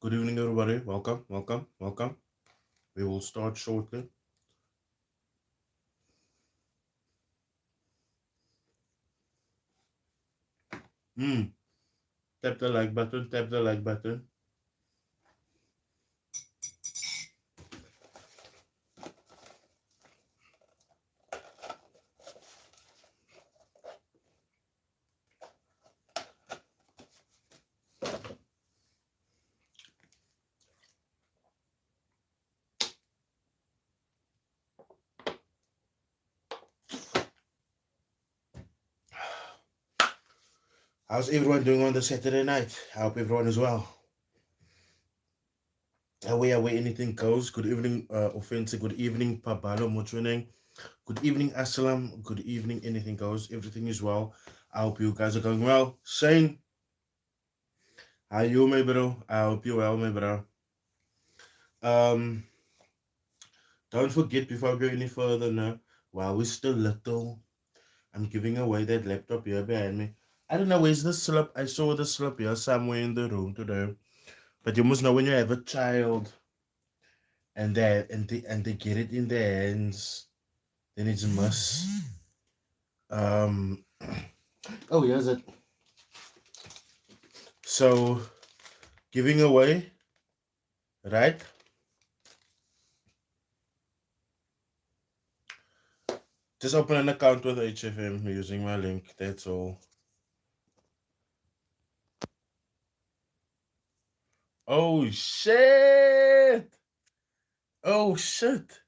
Good evening, everybody. Welcome, welcome, welcome. We will start shortly. Hmm. Tap the like button. Tap the like button. How's everyone doing on the Saturday night? I hope everyone is well. Away, anything goes. Good evening, offensive. Good evening, Pabalo Muchwining. Good evening, Assalam. Good evening, anything goes. Everything is well. I hope you guys are going well. Shane, how you, my bro? I hope you're well, my bro. Um, don't forget before I go any further now, while we're still little, I'm giving away that laptop here behind me. I don't know where's the slip. I saw the slip here somewhere in the room today. But you must know when you have a child and they get it in their hands, then it's a must. Um oh, here's it. So giving away, right? Just open an account with HFM using my link. That's all. Oh shit! Oh shit!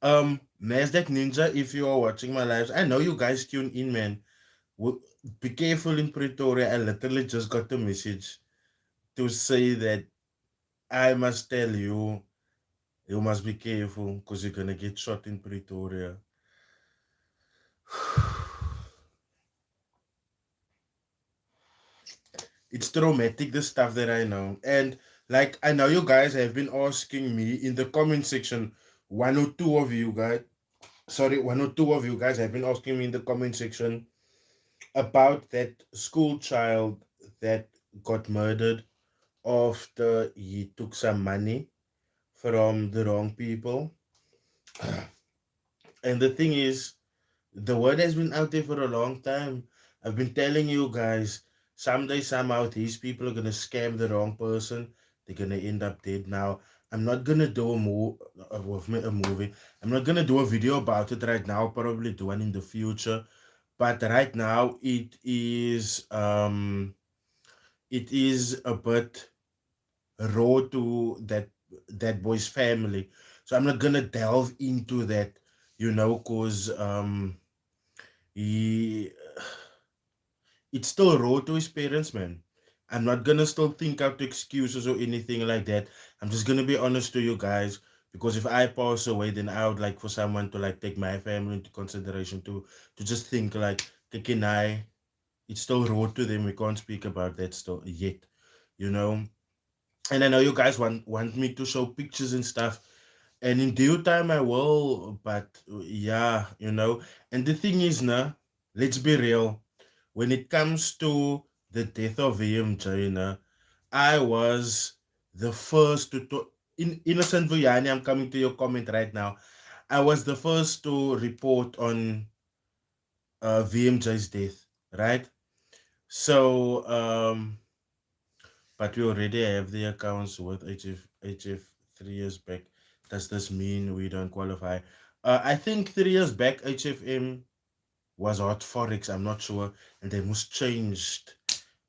Nasdaq Ninja, if you are watching my lives, I know you guys tune in, man. Be careful in Pretoria. I literally just got the message to say that I must tell you, you must be careful because you're gonna get shot in Pretoria. It's traumatic, the stuff that I know. And like, I know you guys have been asking me in the comment section, one or two of you guys, sorry, one or two of you guys have been asking me in the comment section about that school child that got murdered after he took some money from the wrong people. And the thing is, the word has been out there for a long time. I've been telling you guys, someday, somehow, these people are gonna scam the wrong person. They're gonna end up dead. Now, I'm not gonna do a movie. I'm not gonna do a video about it right now. Probably do one in the future. But right now, it is a bit raw to that boy's family. So I'm not gonna delve into that, cause he it's still raw to his parents, man. I'm not gonna still think out excuses or anything like that. I'm just gonna be honest to you guys, because if I pass away, then I would like for someone to like take my family into consideration, to just think like, can I? It's still raw to them. We can't speak about that still yet, you know. And I know you guys want me to show pictures and stuff, and in due time I will. But yeah, And the thing is, now, let's be real. When it comes to the death of VMJ, I was the first to in Innocent Vuyani, I'm coming to your comment right now. I was the first to report on VMJ's death, right? So but we already have the accounts with HF 3 years back. Does this mean we don't qualify? I think 3 years back HFM was hot Forex. I'm not sure, and they must changed.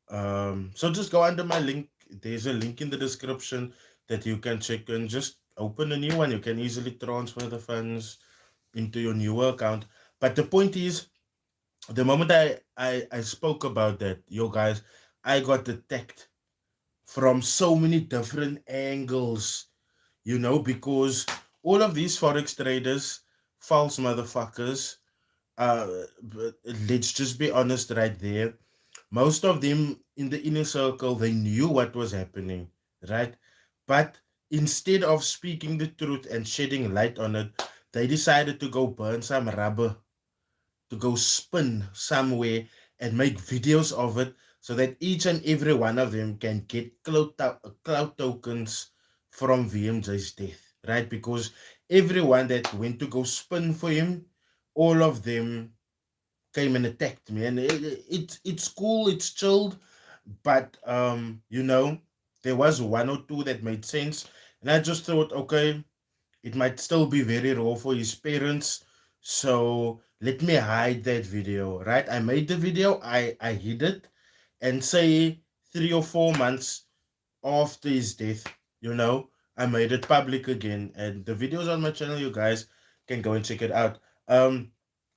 So just go under my link. There's a link in the description that you can check and just open a new one. You can easily transfer the funds into your newer account. But the point is, the moment I spoke about that, you guys, I got attacked from so many different angles, because all of these Forex traders, false motherfuckers, but let's just be honest right there. Most of them in the inner circle, they knew what was happening, right? But instead of speaking the truth and shedding light on it, they decided to go burn some rubber, to go spin somewhere and make videos of it so that each and every one of them can get cloud tokens from VMJ's death, right? Because everyone that went to go spin for him, all of them came and attacked me, and it's cool, it's chilled, but there was one or two that made sense, and I just thought, okay, it might still be very raw for his parents, so let me hide that video, right? I made the video, I hid it, and say 3 or 4 months after his death, I made it public again, and the videos on my channel, you guys can go and check it out.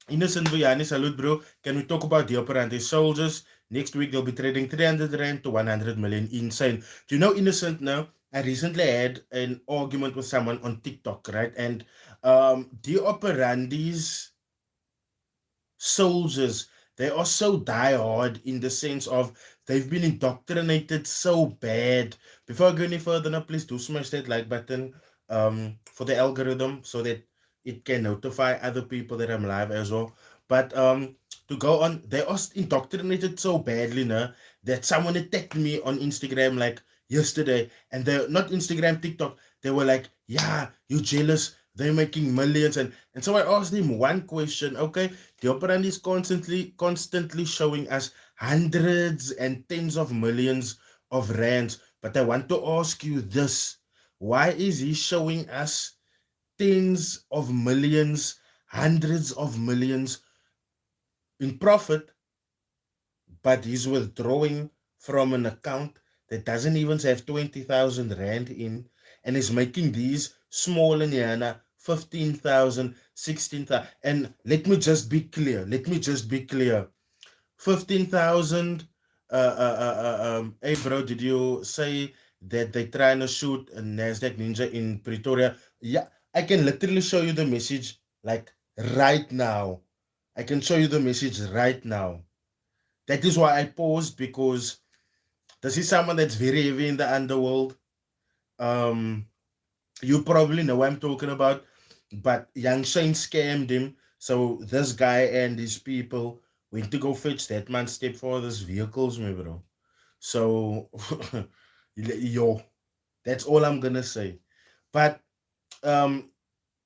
Innocent Vuyani, salute, bro. Can we talk about the operandi soldiers? Next week they'll be trading 300 Rand to 100 million. Insane. Do you know Innocent now? I recently had an argument with someone on TikTok, right? And the operandis soldiers, they are so diehard in the sense of they've been indoctrinated so bad. Before I go any further, now please do smash that like button for the algorithm so that it can notify other people that I'm live as well. But to go on, they are indoctrinated so badly now that someone attacked me on Instagram like yesterday, and they're not Instagram, TikTok. They were like, yeah, you jealous, they're making millions. And so I asked him one question. Okay, the operand is constantly showing us hundreds and tens of millions of rands. But I want to ask you this. Why is he showing us tens of millions, hundreds of millions in profit, but he's withdrawing from an account that doesn't even have 20,000 Rand in, and is making these small and yana 15,000, 16,000. And let me just be clear. 15,000. Hey, bro, did you say that they trying to shoot a NASDAQ Ninja in Pretoria? Yeah, I can literally show you the message like right now. I can show you the message right now. That is why I paused, because this is someone that's very heavy in the underworld. Um, you probably know what I'm talking about, but Young Shane scammed him. So this guy and his people went to go fetch that man's stepfather's vehicles, my bro. So, yo, that's all I'm gonna say. But um,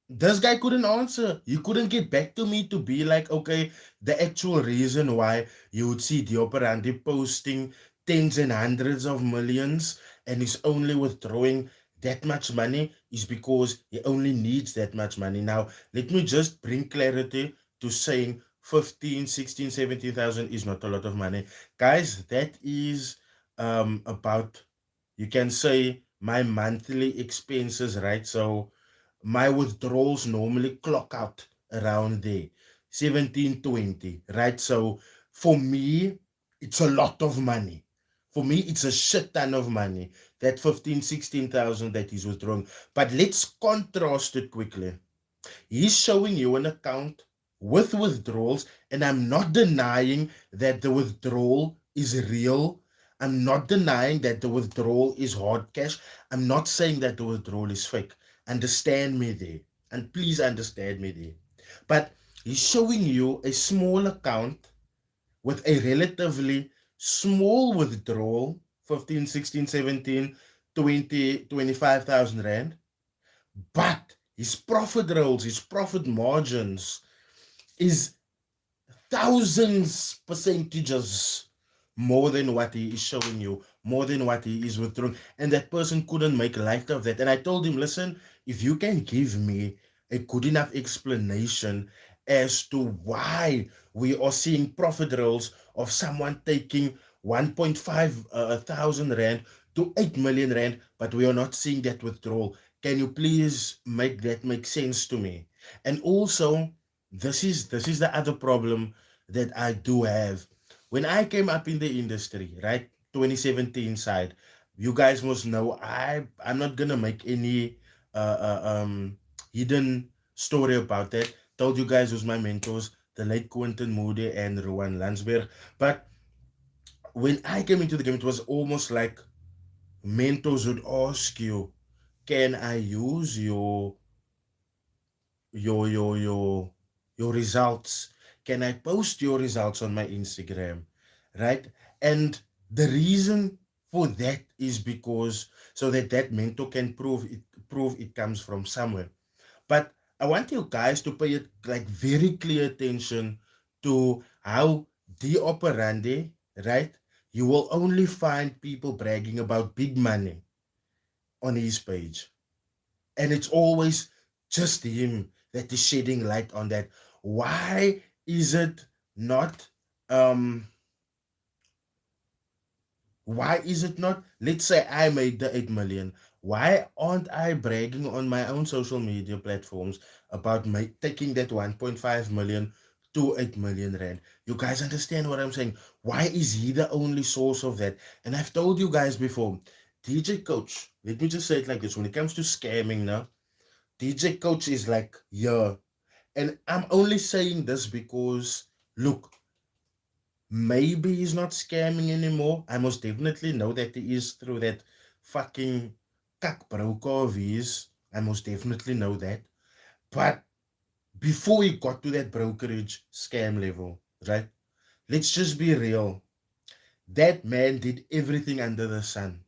this guy couldn't answer. He couldn't get back to me to be like, okay, the actual reason why you would see Dioperandi posting tens and hundreds of millions and he's only withdrawing that much money is because he only needs that much money. Now, let me just bring clarity to saying 15, 16, 17,000 is not a lot of money. Guys, that is about, you can say, my monthly expenses, right? So my withdrawals normally clock out around there 1720, right? So for me it's a lot of money. For me it's a shit ton of money, that 15, 16,000 that he's withdrawing. But let's contrast it quickly. He's showing you an account with withdrawals, and I'm not denying that the withdrawal is real. I'm not denying that the withdrawal is hard cash. I'm not saying that the withdrawal is fake. Understand me there. And please understand me there. But he's showing you a small account with a relatively small withdrawal, 15, 16, 17, 20, 25,000 Rand. But his profit rolls, his profit margins is thousands percentages more than what he is showing you, more than what he is withdrawing. And that person couldn't make light of that. And I told him, listen, if you can give me a good enough explanation as to why we are seeing profit rolls of someone taking 1.5 thousand Rand to 8 million Rand, but we are not seeing that withdrawal. Can you please make that make sense to me? And also, this is the other problem that I do have. When I came up in the industry, right, 2017 side, you guys must know I'm not gonna make any hidden story about that. Told you guys who's my mentors, the late Quentin Moody and Rowan Landsberg. But when I came into the game, it was almost like mentors would ask you, can I use your your your your results? Can I post your results on my Instagram? Right? And The reason for that is because so that that mentor can prove it comes from somewhere. But I want you guys to pay it like very clear attention to how the operandi, right? You will only find people bragging about big money on his page. And it's always just him that is shedding light on that. Why is it not um why is it not, let's say I made the 8 million, why aren't I bragging on my own social media platforms about my taking that 1.5 million to 8 million rand? You guys understand what I'm saying? Why is he the only source of that? And I've told you guys before, DJ Coach, let me just say it like this, when it comes to scamming now, DJ Coach is like, yeah. And I'm only saying this because, look, maybe he's not scamming anymore. I most definitely know that he is through that fucking cuck broker of his. I most definitely know that. But before he got to that brokerage scam level, right? Let's just be real. That man did everything under the sun.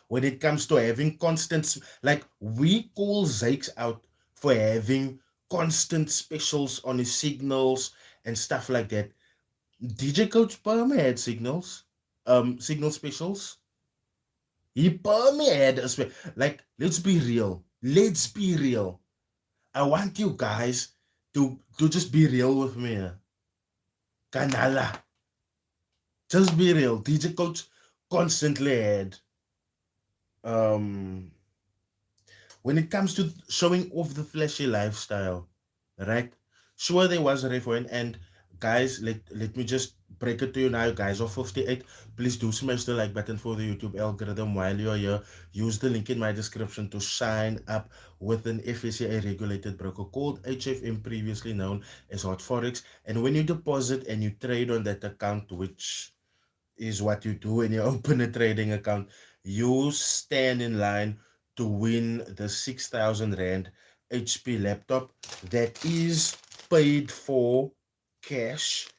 When it comes to having constant, like we call Zakes out for having constant specials on his signals and stuff like that. DJ Coach Palmer had signal specials. He Palmer had a like, let's be real. Let's be real. I want you guys to just be real with me. Kanala. Just be real. DJ Coach constantly had um when it comes to showing off the flashy lifestyle, right? Sure, there was a reference, and guys, let me just break it to you now, guys of 58. Please do smash the like button for the YouTube algorithm while you're here. Use the link in my description to sign up with an FSCA regulated broker called HFM, previously known as Hot Forex. And when you deposit and you trade on that account, which is what you do when you open a trading account. You stand in line to win the 6,000 Rand HP laptop that is paid for cash.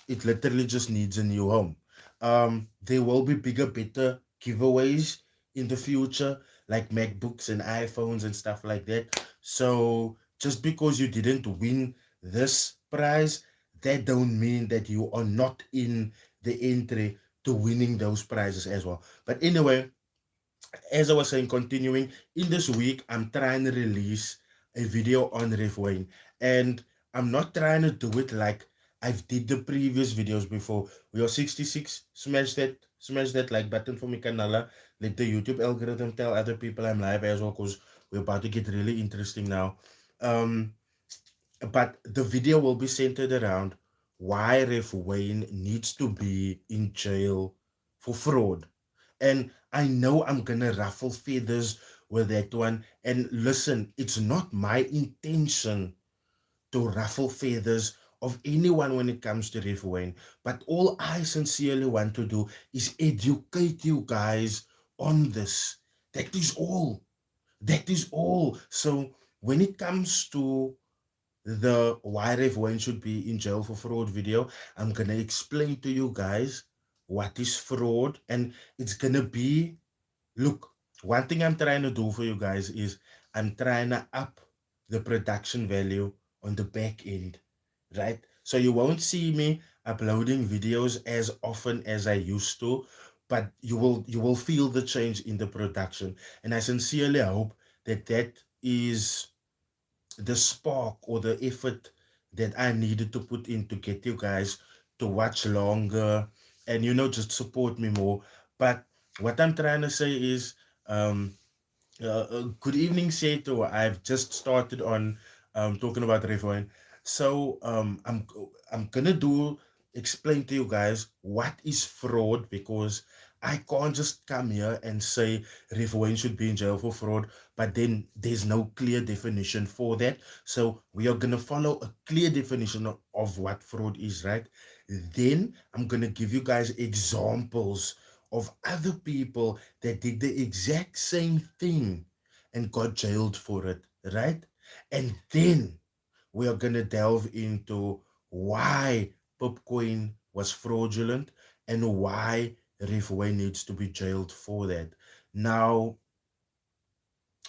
It literally just needs a new home. There will be bigger, better giveaways in the future, like MacBooks and iPhones and stuff like that. So just because you didn't win this prize, that don't mean that you are not in the entry to winning those prizes as well. But anyway, as I was saying, continuing in this week, I'm trying to release a video on Riff Wayne, and I'm not trying to do it like I've did the previous videos before. We are 66. Smash that like button for me, Kanala. Let the YouTube algorithm tell other people I'm live as well, because we're about to get really interesting now. Um, but the video will be centered around why Ref Wayne needs to be in jail for fraud. And I know I'm gonna ruffle feathers with that one. And listen, it's not my intention to ruffle feathers of anyone when it comes to Ref Wayne. But all I sincerely want to do is educate you guys on this. That is all. That is all. So when it comes to the why Rev Wayne should be in jail for fraud video, I'm gonna explain to you guys what is fraud, and it's gonna be, look, one thing I'm trying to do for you guys is I'm trying to up the production value on the back end, right? So you won't see me uploading videos as often as I used to, but you will feel the change in the production, and I sincerely hope that that is the spark or the effort that I needed to put in to get you guys to watch longer and just support me more. But what I'm trying to say is, um good evening, Seto. I've just started on talking about Revoin. So I'm gonna do explain to you guys what is fraud, because I can't just come here and say Revoin should be in jail for fraud, but then there's no clear definition for that. So we are gonna follow a clear definition of what fraud is, right? Then I'm gonna give you guys examples of other people that did the exact same thing and got jailed for it, right? And then we are going to delve into why Popcoin was fraudulent and why Riff needs to be jailed for that. Now,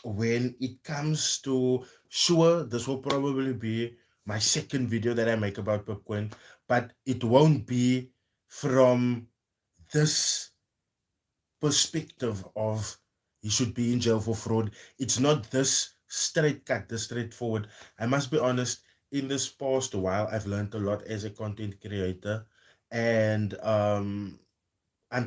when it comes to, sure, this will probably be my second video that I make about Bitcoin, but it won't be from this perspective of he should be in jail for fraud. It's not this straight cut, this straightforward. I must be honest, in this past while, I've learned a lot as a content creator, and I'm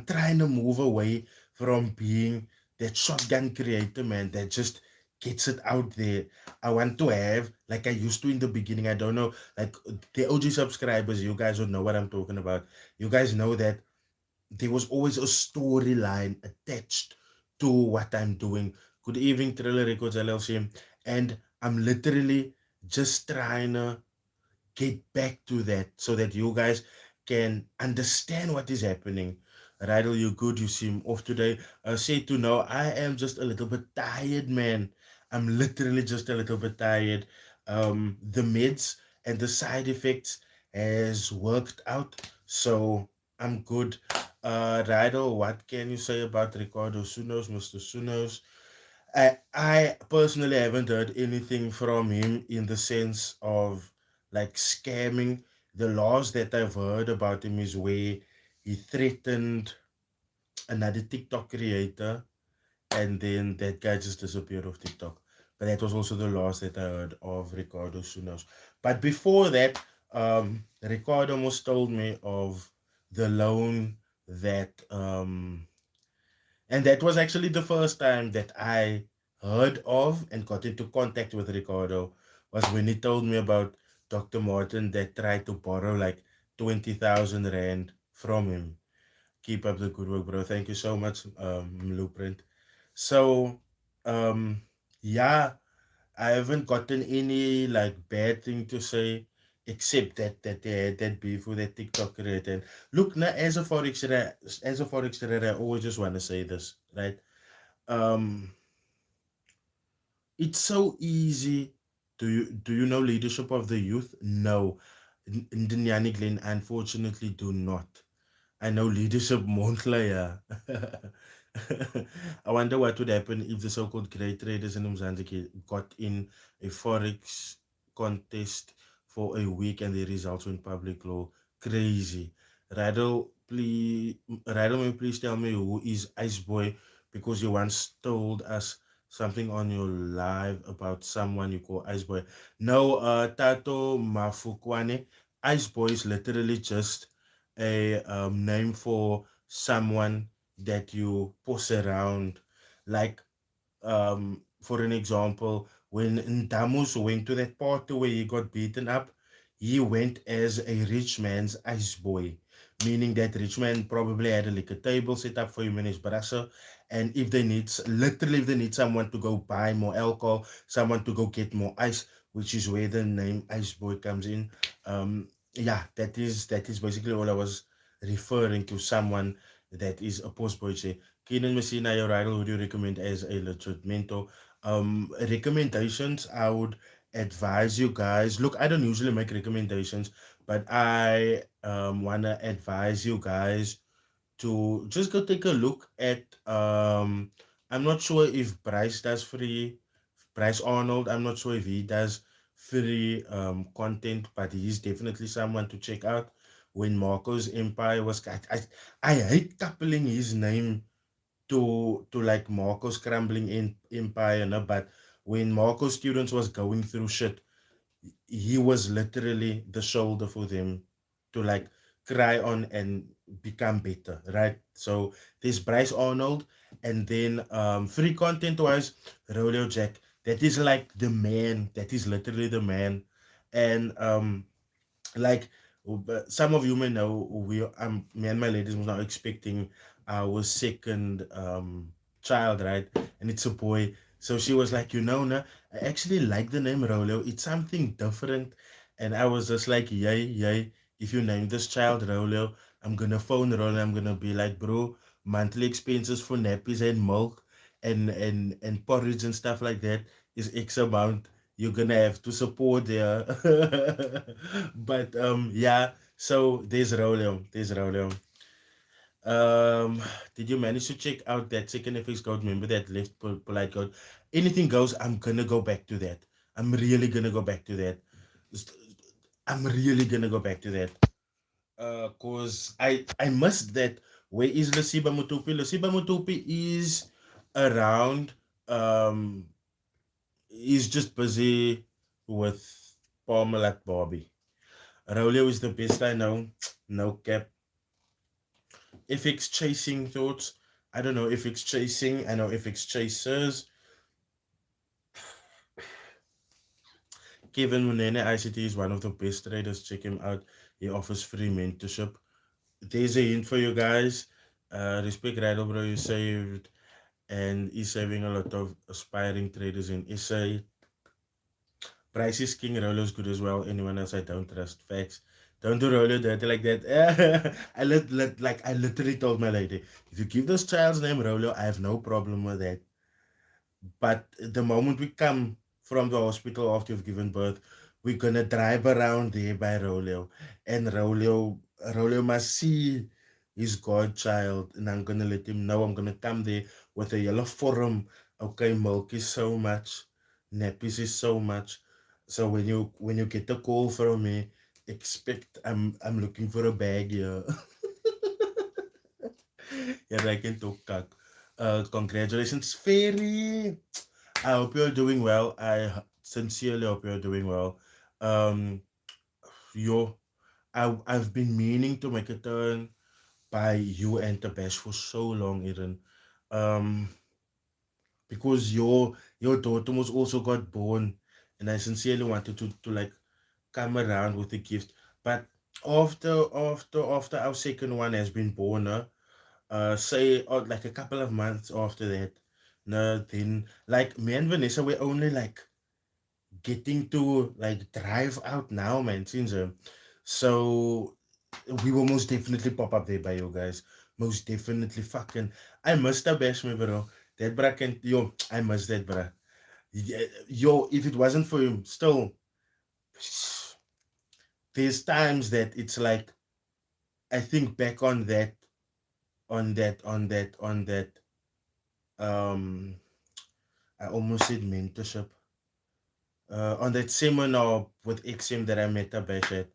trying to move away from being that shotgun creator, man, that just gets it out there. I want to have, like I used to in the beginning, I don't know, like the OG subscribers, you guys would know what I'm talking about. You guys know that there was always a storyline attached to what I'm doing. Good evening, Trailer Records LLC. And I'm literally just trying to get back to that so that you guys can understand what is happening. Rydell, you good? You seem off today. Say to know, I am just a little bit tired, man. I'm literally just a little bit tired. The meds and the side effects has worked out, so I'm good. Rydell, what can you say about Ricardo Sunos, Mr. Sunos? I personally haven't heard anything from him in the sense of like scamming. The last that I've heard about him is where he threatened another TikTok creator, and then that guy just disappeared off TikTok. But that was also the last that I heard of Ricardo Sunos. But before that, Ricardo almost told me of the loan that and that was actually the first time that I heard of and got into contact with Ricardo, was when he told me about Dr. Martin that tried to borrow like 20,000 Rand from him. Keep up the good work, bro. Thank you so much, Blueprint. So, um, yeah, I haven't gotten any like bad thing to say except that they had that beef with that TikTok creator. And look, now as a forex trader, I always just want to say this, right? Um, it's so easy. Do you know leadership of the youth? No, Ndinyani Glen, unfortunately, do not. I know leadership Montclair. I wonder what would happen if the so-called great traders in Mozambique got in a forex contest for a week and the results went public law. Crazy. Radel, may please tell me who is Ice Boy, because you once told us something on your live about someone you call Ice Boy. No, Tato Mafukwane. Ice Boy is literally just a name for someone that you post around. Like, for an example, when Ndamus went to that party where he got beaten up, he went as a rich man's ice boy, meaning that rich man probably had a liquor table set up for him and his brother. And if they need someone to go buy more alcohol, someone to go get more ice, which is where the name Ice Boy comes in. Yeah, that is basically all I was referring to. Someone that is a post boy. Keenan Messina, your rival, would you recommend as a legit mentor? Recommendations, I would advise you guys. Look, I don't usually make recommendations, but I wanna advise you guys to just go take a look at I'm not sure if Bryce Arnold, I'm not sure if he does free content, but he's definitely someone to check out. When Marco's Empire was I hate coupling his name to like Marco's crumbling in empire, no? But when Marco's students was going through shit, he was literally the shoulder for them to like cry on and become better, right? So there's Bryce Arnold, and then free content wise, Rolio Jack. That is like the man. That is literally the man, and like some of you may know, me and my ladies was now expecting our second child, right? And it's a boy. So she was like, nah, I actually like the name Rolio. It's something different. And I was just like, yay, yay. If you name this child Rolio, I'm gonna phone Rolio. I'm gonna be like, bro, monthly expenses for nappies and milk and porridge and stuff like that is X amount. You're gonna have to support there. But yeah, so there's Rolio. Um, did you manage to check out that second FX code member that left polite code? Anything goes. I'm gonna go back to that. I'm really gonna go back to that. St- I'm really gonna go back to that. Cause I missed that. Where is Lasiba Mutupi? Lasiba Mutupi is around. Um, he's just busy with Parmalat Bobby. Raulio is the best I know. No cap. FX chasing thoughts. I don't know FX chasing. I know FX chasers. Kevin Munene ICT is one of the best traders. Check him out. He offers free mentorship. There's a hint for you guys. Respect Rado, bro. You saved, and he's saving a lot of aspiring traders in SA. Price is king. Rolo's good as well. Anyone else I don't trust. Facts. Don't do Rolo dirty like that. I literally told my lady, if you give this child's name Rolo, I have no problem with that. But the moment we come from the hospital after you've given birth, we're gonna drive around there by Rolio. And Rolio must see his godchild. And I'm gonna let him know I'm gonna come there with a yellow forum. Okay, milk is so much, nappies is so much. So when you get a call from me, expect I'm looking for a bag here. Yeah, I can talk kak. Congratulations, Fairy. I hope you're doing well. Sincerely hope you're doing well. Um, yo, I've been meaning to make a turn by you and the bash for so long, Eden. Um, because your daughter was also got born, and I sincerely wanted to like come around with a gift. But after our second one has been born, say like a couple of months after that, no, then like me and Vanessa were only like getting to like drive out now, man, since so we will most definitely pop up there by you guys. Most definitely fucking I must have bash me, bro. That bro can yo, I must that bro. Yo, if it wasn't for him, still there's times that it's like I think back on that um I almost said mentorship. On that seminar with XM that I met up at.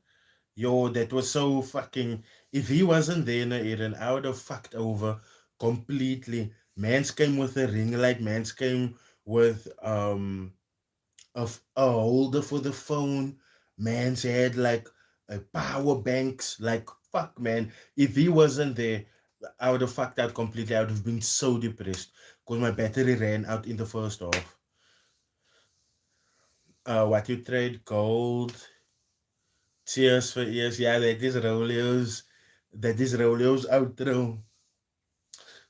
Yo, that was so fucking. If he wasn't there, no, Aaron, I would have fucked over completely. Mans came with a ring light. Mans came with a holder for the phone. Mans had like a power banks. Like fuck, man. If he wasn't there, I would have fucked out completely. I would have been so depressed because my battery ran out in the first half. What you trade? Gold. Cheers for years. Yeah, that is Rolio's outro.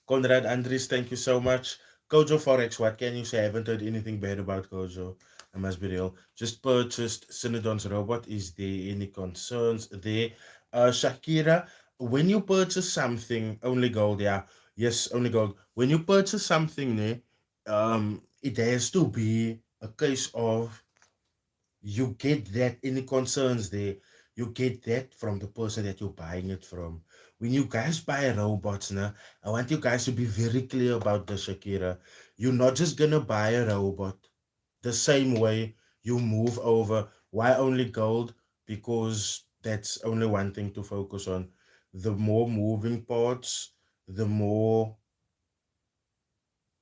Conrad Andres, thank you so much. Kojo Forex, what can you say? I haven't heard anything bad about Kojo. I must be real. Just purchased Synodon's robot. Is there any concerns there? Shakira, when you purchase something, only gold, yeah. Yes, only gold. When you purchase something, it has to be a case of you get that any concerns there, you get that from the person that you're buying it from. When you guys buy robots now, I want you guys to be very clear about the Shakira. You're not just gonna buy a robot the same way you move over. Why only gold? Because that's only one thing to focus on. The more moving parts, the more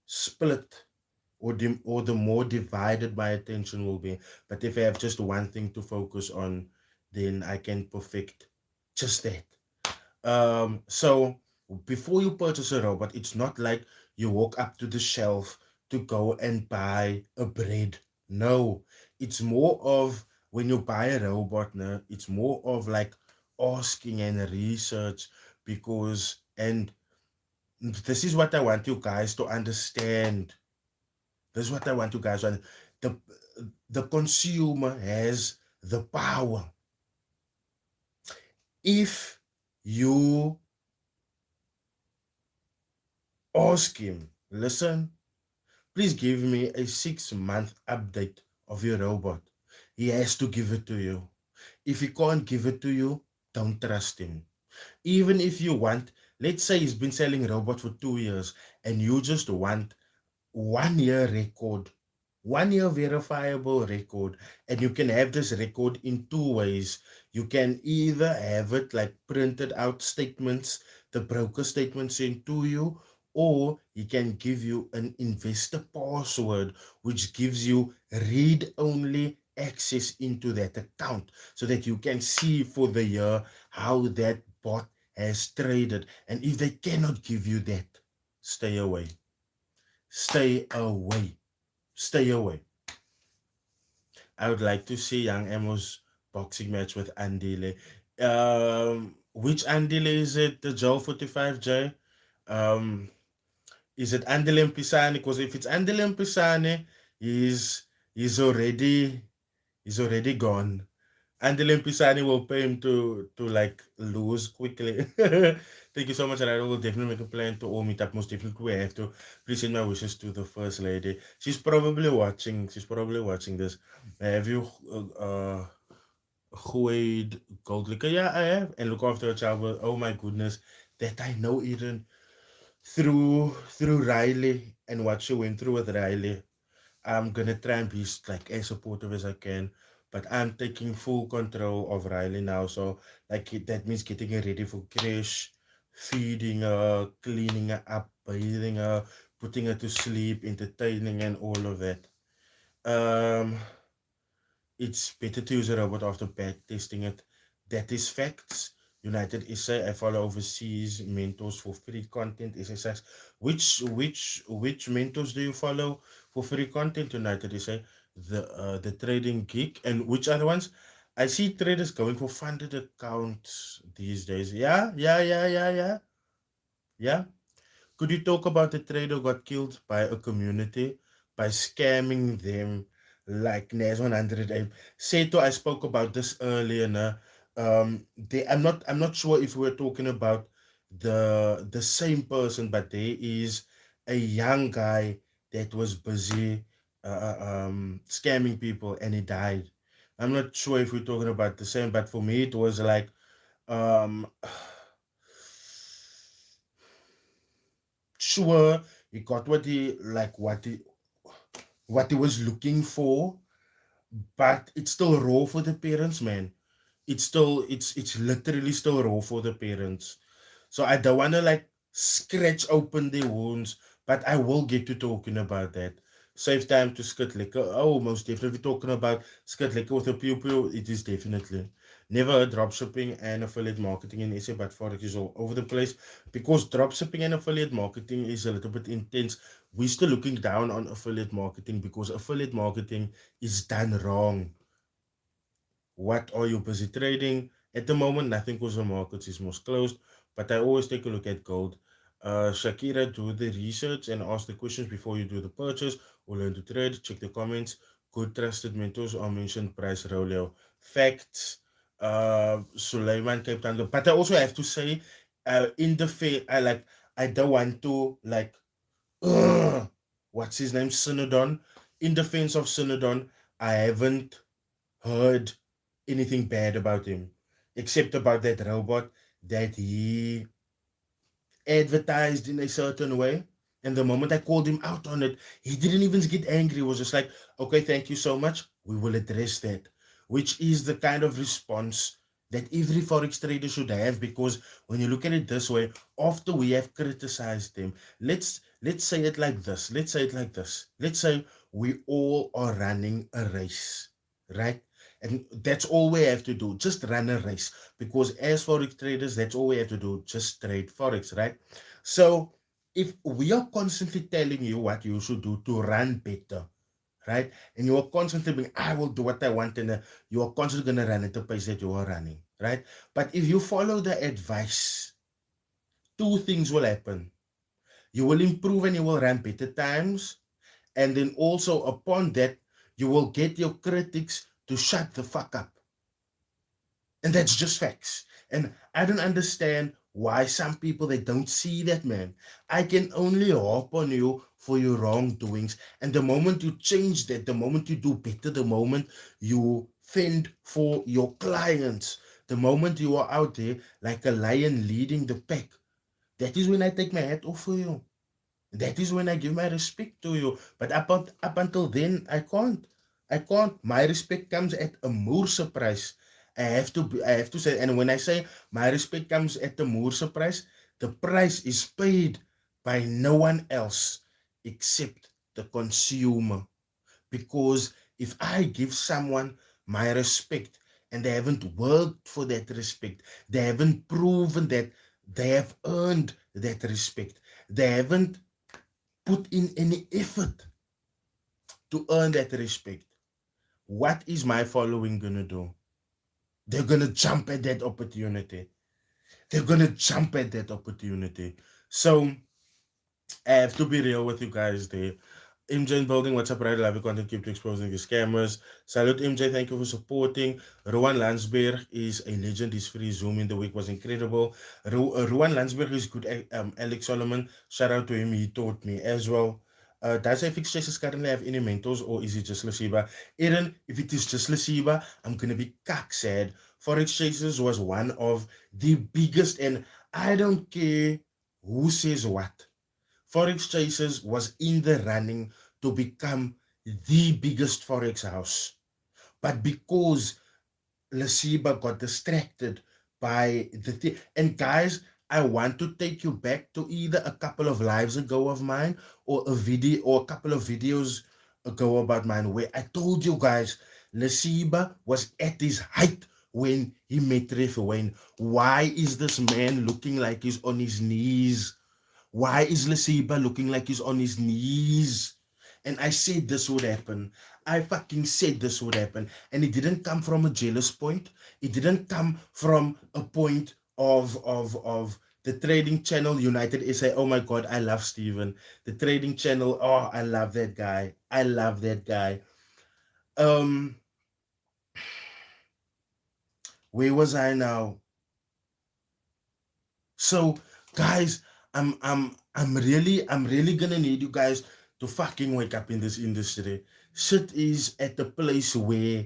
split or the more divided my attention will be. But if I have just one thing to focus on, then I can perfect just that. So before you purchase a robot, it's not like you walk up to the shelf to go and buy a bread. No, it's more of when you buy a robot, no, it's more of like asking and research because and this is what I want you guys to understand. This is what I want you guys to the the consumer has the power. If you ask him, listen, please give me a 6 month update of your robot. He has to give it to you. If he can't give it to you, don't trust him. Even if you want Let's say he's been selling robot for 2 years and you just want 1 year record, 1 year verifiable record, and you can have this record in two ways. You can either have it like printed out statements, the broker statement sent to you, or he can give you an investor password, which gives you read only access into that account so that you can see for the year how that bot has traded. And if they cannot give you that, stay away. Stay away. Stay away. I would like to see Young Emo's boxing match with Andile. Which Andile is it? The Joel 45J? Um, is it Andile Pisani? Because if it's Andile Pisani, he's he's already he's already gone. Andile Pisani will pay him to like lose quickly. Thank you so much, and I will definitely make a plan to all meet up. Most definitely, we have to. Please send my wishes to the first lady. She's probably watching. She's probably watching this. Have you gooid gold liquor? Yeah, I have. And look after a child. Oh my goodness, that I know Eden through Riley and what she went through with Riley. I'm gonna try and be like as supportive as I can, but I'm taking full control of Riley now. So like that means getting her ready for crash, feeding her, cleaning her up, bathing her, putting her to sleep, entertaining, and all of that. Um, it's better to use a robot after back testing it. That is facts. United SA, I follow overseas mentors for free content. SSS. Which mentors do you follow for free content? United SA, the trading geek, and which other ones? I see traders going for funded accounts these days. Yeah, yeah, yeah, yeah, yeah, yeah. Could you talk about the trader who got killed by a community by scamming them like Nas 100? Seto, I spoke about this earlier. Nah? I'm not sure if we're talking about the same person, but there is a young guy that was busy scamming people and he died. I'm not sure if we're talking about the same, but for me it was like um sure he got what he was looking for, but it's still raw for the parents, man. It's literally still raw for the parents. So I don't want to like scratch open the wounds, but I will get to talking about that. Save time to skit liquor. Oh, most definitely talking about skit liquor with a pew pew. It is definitely never heard dropshipping and affiliate marketing in SA, but Forex is all over the place because dropshipping and affiliate marketing is a little bit intense. We're still looking down on affiliate marketing because affiliate marketing is done wrong. What are you busy trading? At the moment, nothing because the markets is most closed, but I always take a look at gold. Shakira, do the research and ask the questions before you do the purchase or learn to trade. Check the comments. Good trusted mentors are mentioned price rolio. Facts. Suleiman Cape Town. But I also have to say, in the fair, I don't want to like what's his name? Synodon. In defense of Synodon, I haven't heard anything bad about him, except about that robot that he advertised in a certain way. And the moment I called him out on it, he didn't even get angry. He was just like, okay, thank you so much. We will address that, which is the kind of response that every Forex trader should have. Because when you look at it this way, after we have criticized them, let's say it like this. Let's say it like this. Let's say we all are running a race, right? And that's all we have to do. Just run a race. Because as Forex traders, that's all we have to do. Just trade Forex, right? So if we are constantly telling you what you should do to run better, right? And you are constantly being, I will do what I want, and you are constantly going to run at the pace that you are running, right? But if you follow the advice, two things will happen. You will improve and you will run better times. And then also upon that, you will get your critics to shut the fuck up. And that's just facts. And I don't understand why some people they don't see that, man. I can only hope on you for your wrongdoings. And the moment you change that, the moment you do better, the moment you fend for your clients, the moment you are out there like a lion leading the pack, That is when I take my hat off for you. That is when I give my respect to you. But up until then, I can't. I can't. My respect comes at a Moorse price. I have to say, and when I say my respect comes at the Moorse price, the price is paid by no one else except the consumer. Because if I give someone my respect and they haven't worked for that respect, they haven't proven that they have earned that respect, they haven't put in any effort to earn that respect, what is my following gonna do? They're gonna jump at that opportunity. They're gonna jump at that opportunity. So I have to be real with you guys there. MJ in building, what's up, right? Love your content, keep exposing the scammers. Salute MJ, thank you for supporting. Rowan Landsberg is a legend. His free Zoom in the week was incredible. Rowan Landsberg is good. Alex Solomon, shout out to him, he taught me as well. Does FX Chasers currently have any mentors or is it just Lasiba? Aaron, if it is just Lasiba, I'm gonna be cock sad. Forex Chasers was one of the biggest, and I don't care who says what. Forex Chasers was in the running to become the biggest Forex house. But because Lasiba got distracted by the thing, and guys, I want to take you back to either a couple of lives ago of mine or a video or a couple of videos ago about mine where I told you guys Lasiba was at his height when he met Ref Wayne. Why is this man looking like he's on his knees? Why is Lasiba looking like he's on his knees? And I said this would happen. I fucking said this would happen. And it didn't come from a jealous point. It didn't come from a point of the trading channel United SA. Oh my God, I love Steven. The trading channel. Oh, I love that guy. I love that guy. Where was I now? So, guys, I'm really gonna need you guys to fucking wake up in this industry. Shit is at the place where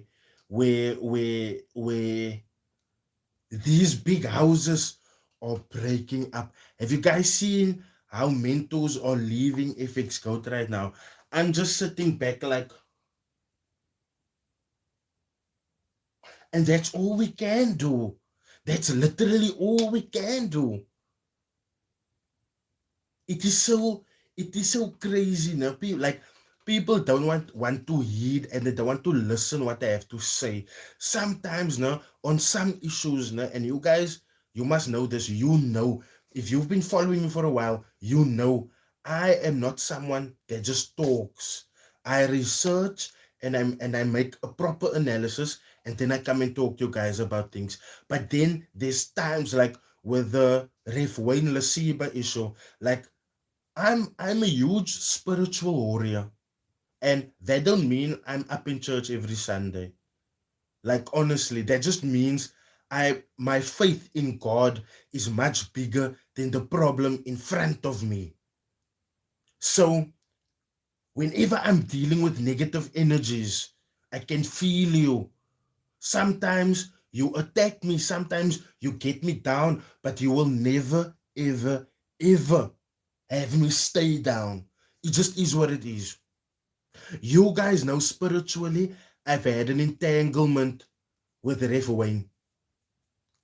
these big houses are breaking up. Have you guys seen how mentors are leaving FX Code right now? I'm just sitting back like, and that's all we can do. That's literally all we can do. it is so it is so crazy now. People don't want to heed and they don't want to listen what I have to say. Sometimes now on some issues now, and you guys, you must know this, if you've been following me for a while, I am not someone that just talks. I research and I make a proper analysis and then I come and talk to you guys about things. But then there's times like with the Ref Wayne Lasiba issue, like I'm a huge spiritual warrior, and that don't mean I'm up in church every Sunday. Like honestly, that just means my faith in God is much bigger than the problem in front of me. So whenever I'm dealing with negative energies, I can feel you. Sometimes you attack me, sometimes you get me down, but you will never, ever, ever have me stay down. It just is what it is. You guys know spiritually, I've had an entanglement with Ref Wayne.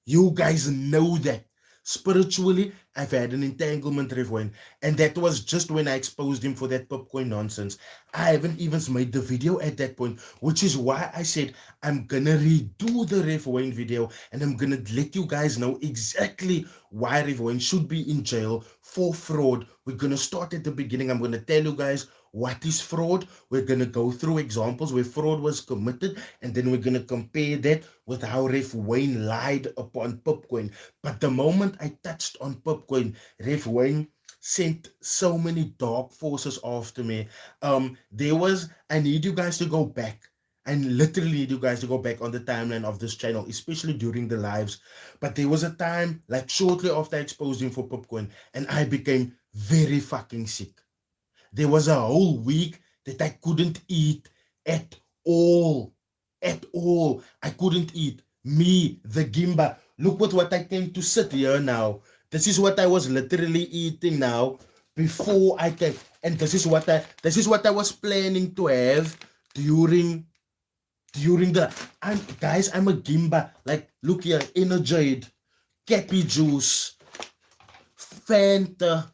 You guys know that. Spiritually, I've had an entanglement, Ref Wayne. And that was just when I exposed him for that popcorn nonsense. I haven't even made the video at that point, which is why I said I'm gonna redo the Ref Wayne video and I'm gonna let you guys know exactly why Ref Wayne should be in jail for fraud. We're gonna start at the beginning. I'm gonna tell you guys what is fraud. We're going to go through examples where fraud was committed, and then we're going to compare that with how Ref Wayne lied upon Pipcoin. But the moment I touched on Pipcoin, Ref Wayne sent so many dark forces after me. I need you guys to go back. I literally need you guys to go back on the timeline of this channel, especially during the lives. But there was a time, like shortly after I exposed him for Pipcoin, and I became very fucking sick. There was a whole week that I couldn't eat at all. At all. I couldn't eat. Me, the Gimba. Look what I came to sit here now. This is what I was literally eating now before I came. And this is what I was planning to have during the I'm a gimba. Like look here, Energide, Cappy Juice, Fanta,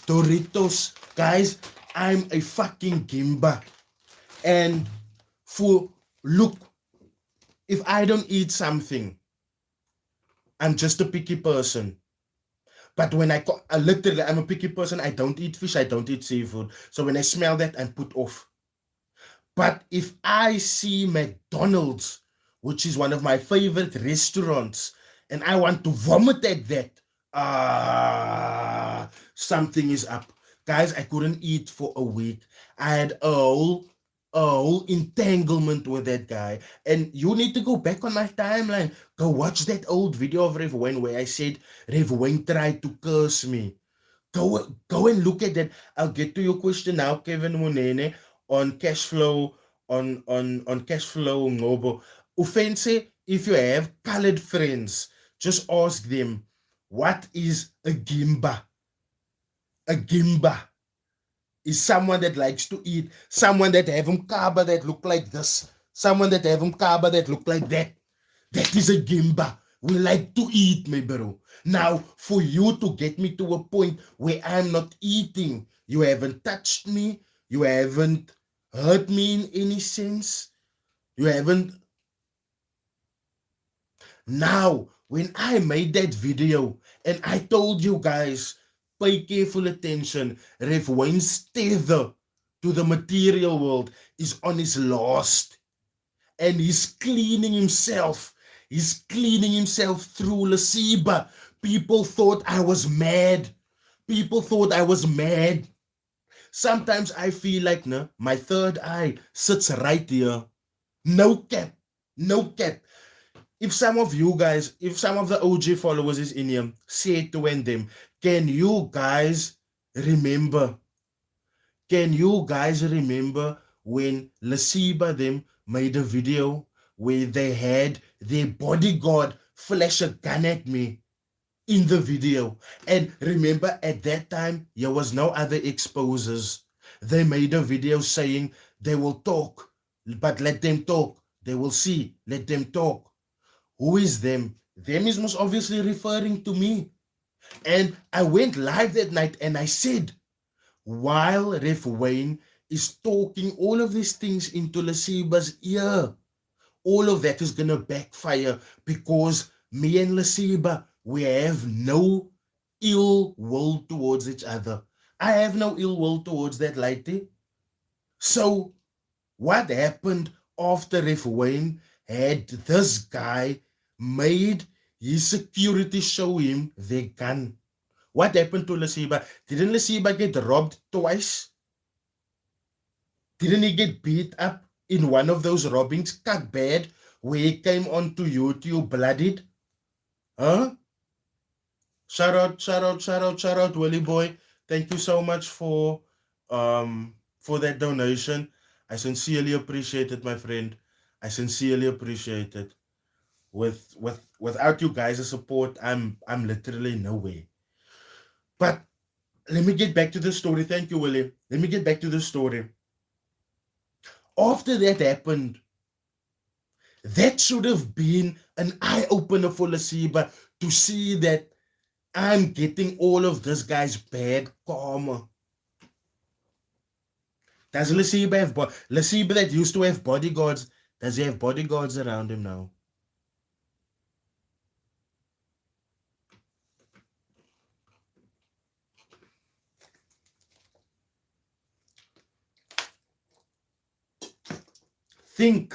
Doritos. Guys, I'm a fucking gimba. And for look, if I don't eat something, I'm just a picky person. But when literally, I'm a picky person. I don't eat fish. I don't eat seafood. So when I smell that, I'm put off. But if I see McDonald's, which is one of my favorite restaurants, and I want to vomit at that, something is up. Guys, I couldn't eat for a week. I had a whole entanglement with that guy. And you need to go back on my timeline. Go watch that old video of Rev Wayne where I said Rev Wayne tried to curse me. Go and look at that. I'll get to your question now, Kevin Munene, on cash flow, on cash flow Ngobo. Offense, if you have colored friends, just ask them, what is a gimba? A gimba is someone that likes to eat, someone that have kaba that look like this, someone that have kaba that look like that. That is a gimba. We like to eat, my bro. Now, for you to get me to a point where I'm not eating, you haven't touched me, you haven't hurt me in any sense, you haven't. Now, when I made that video and I told you guys, pay careful attention, Rev Wayne's tether to the material world is on his last. And he's cleaning himself. He's cleaning himself through Lasiba. People thought I was mad. People thought I was mad. Sometimes I feel like my third eye sits right here. No cap. No cap. If some of you guys, if some of the OG followers is in here, say to them, can you guys remember? Can you guys remember when Lasiba them made a video where they had their bodyguard flash a gun at me in the video? And remember, at that time, there was no other exposers. They made a video saying they will talk, but let them talk. They will see, let them talk. Who is them? Them is most obviously referring to me. And I went live that night and I said, while Rev Wayne is talking all of these things into Lasiba's ear, all of that is gonna backfire because me and Lasiba, we have no ill will towards each other. I have no ill will towards that lady. So what happened after Rev Wayne had this guy made his security show him their gun? What happened to Lasiba? Didn't Lasiba get robbed twice? Didn't he get beat up in one of those robbings? Cut bad, where he came onto YouTube bloodied? Huh? Shout out, Willie boy. Thank you so much for that donation. I sincerely appreciate it, my friend. I sincerely appreciate it. Without you guys' support, I'm literally nowhere. But let me get back to the story. Thank you, Willie. Let me get back to the story. After that happened, that should have been an eye-opener for Lasiba to see that I'm getting all of this guy's bad karma. Does Lasiba have Lasiba that used to have bodyguards? Does he have bodyguards around him now? Think.